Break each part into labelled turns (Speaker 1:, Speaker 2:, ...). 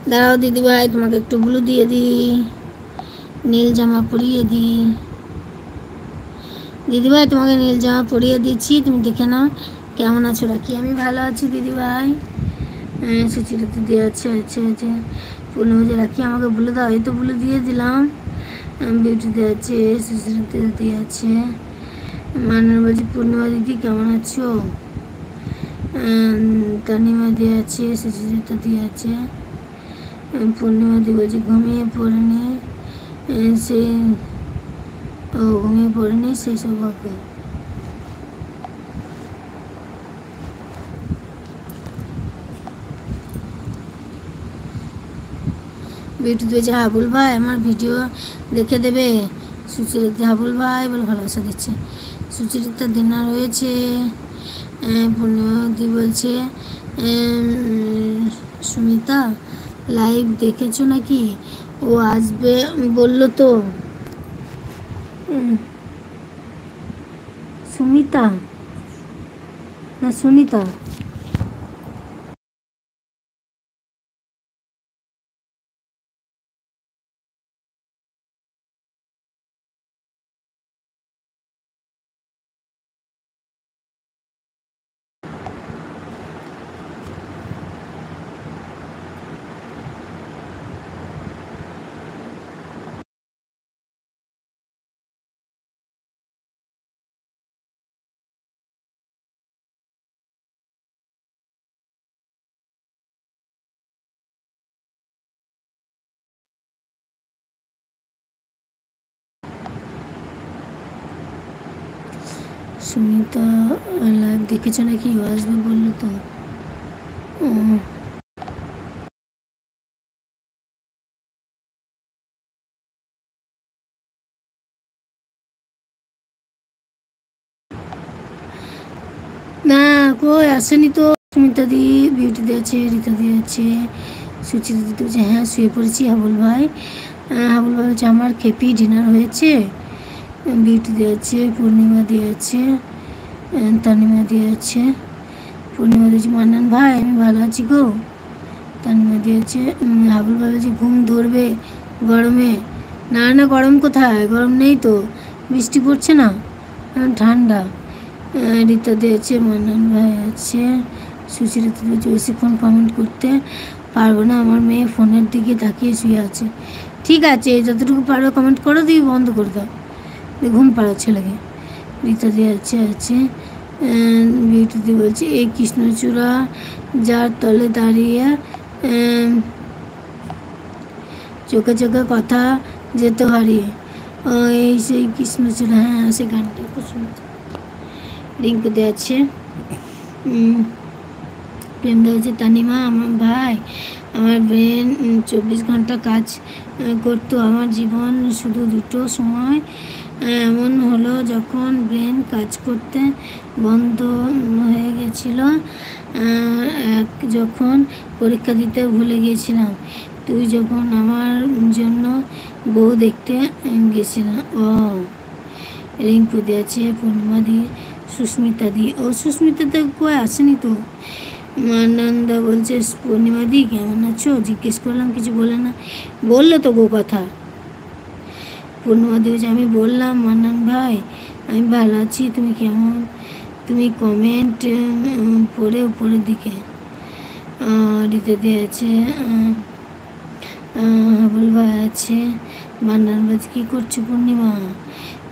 Speaker 1: দাঁড়াও দিদি ভাই, তোমাকে একটু ব্লু দিয়ে দিই, নীল জামা পরিয়ে দিই। দিদি ভাই তোমাকে নীল জামা পরিয়ে দিচ্ছি, তুমি দেখে নাও কেমন আছো। রাখি আমি ভালো আছি দিদি ভাই। সুচিরাতে দিয়ে আছে, আচ্ছা আচ্ছা। পূর্ণিমা রাখি আমাকে ব্লু দাও, এই তো ব্লু দিয়ে দিলাম। বিউটি দিয়ে আছে, সুচিরাতে দিয়ে আছে। মানার বলছি পূর্ণিমা দিদি কেমন আছো। তানিমা দিয়ে আছে, সুচিরাতে দিয়ে আছে। পূর্ণিমা দি বলছি ঘুমিয়ে পড়েনি, সে ঘুমিয়ে পড়েনি সেই সৌভাগ্য। বিউটি দিয়েছে হাবুল ভাই আমার ভিডিও দেখে দেবে। সুচিরিতা হাবুল ভাই বলে ভালোবাসা দিচ্ছে। সুচিরিতা ডিনার হয়েছে। পূর্ণিমাদি বলছে সুমিতা লাইভ দেখেছো নাকি, ও আসবে বললো তো। সুমিতা না সুনিতা। সুমিতা লাইভ দেখেছো নাকি, ও আসবে বললো তো। না কই আসেনি তো। সুমিতা দি বিউটি দিয়ে আছে, রীতা দিয়ে আছে, সুচিতা দিতে বলছে হ্যাঁ শুয়ে পড়েছি হাবুল ভাই। হাবুল ভাই বলছে আমার খেপি ডিনার হয়েছে। বিউটি দিয়ে আছে, পূর্ণিমা দিয়ে আছে, তানিমা দিয়ে আছে। পূর্ণিমা দিয়েছে মান্নান ভাই আমি ভালো আছি গো। তানিমা দিয়েছে। হাবুল ভাই বলছে ঘুম ধরবে গরমে। না না গরম কোথায়, গরম নেই তো, বৃষ্টি পড়ছে না, ঠান্ডা। রীতা দিয়েছে, মান্নান ভাই আছে। সুচিরিতা দিয়েছে বেশিক্ষণ কমেন্ট করতে পারবো না, আমার মেয়ে ফোনের দিকে তাকিয়ে শুয়ে আছে। ঠিক আছে যতটুকু পারো কমেন্ট করো, দিয়ে বন্ধ করে দাও, ঘুম পাড়ো ছেলেকে। রীতা দিয়ে আছে। বিউটিদি বলছে এই কৃষ্ণচূড়া যার তলে দাঁড়িয়ে চোখে চোখে কথা যেতে হারিয়ে, এই সেই কৃষ্ণচূড়া। হ্যাঁ সে গানটা খুব সুন্দর। রিঙ্কু দিয়ে আছে। প্রেম দিয়েছে তানিমা আমার ভাই আমার ব্রেন 24 ঘন্টা কাজ করতো, আমার জীবন শুধু দুটো সময় এমন হলো যখন ব্রেন কাজ করতে বন্ধ হয়ে গেছিল, যখন পরীক্ষা দিতে ভুলে গিয়েছিলাম, তুই যখন আমার জন্য বউ দেখতে গেছিলাম। ও রিঙ্কু দিয়েছে, পূর্ণিমা দিয়ে, সুস্মিতা দি। ও সুস্মিতা তো কই আসেনি তো। মানন্দা বলছে পূর্ণিমা দি কেমন আছো, জিজ্ঞেস করলাম কিছু বলে না, বললো তো গো কথা। পূর্ণিমা দি বলছে আমি বললাম মান্নান ভাই আমি ভালো আছি, তুমি কেমন, তুমি কমেন্ট পড়ে উপরের দিকে। রীতা দিয়ে আছে, হাবুল ভাই আছে। মান্নান ভাই কী করছো পূর্ণিমা।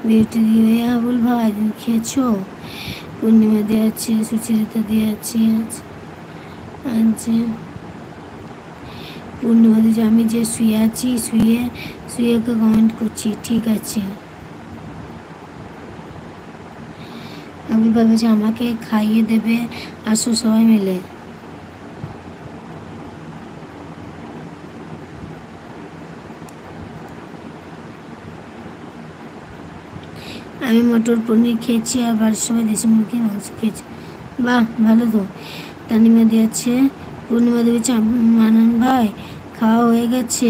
Speaker 1: বিউটি দিয়ে হাবুল ভাই খেয়েছো। পূর্ণিমা দিয়ে আছে, সুচরিতা দিয়ে আছে। পূর্ণিমা দিয়েছে আমি যে শুয়ে আছি, শুয়ে ওকে কমেন্ট করছি। ঠিক আছে। হাবুল ভাই বলছে আমাকে খাইয়ে দেবে, আসো সবাই মিলে। আমি মটর পনির খেয়েছি আর বাড়ির সবাই দেশি মুরগির মাংস খেয়েছি। বাহ ভালো তো। তানিমা দিয়েছে, পূর্ণিমা দিয়েছে মানান ভাই খাওয়া হয়ে গেছে।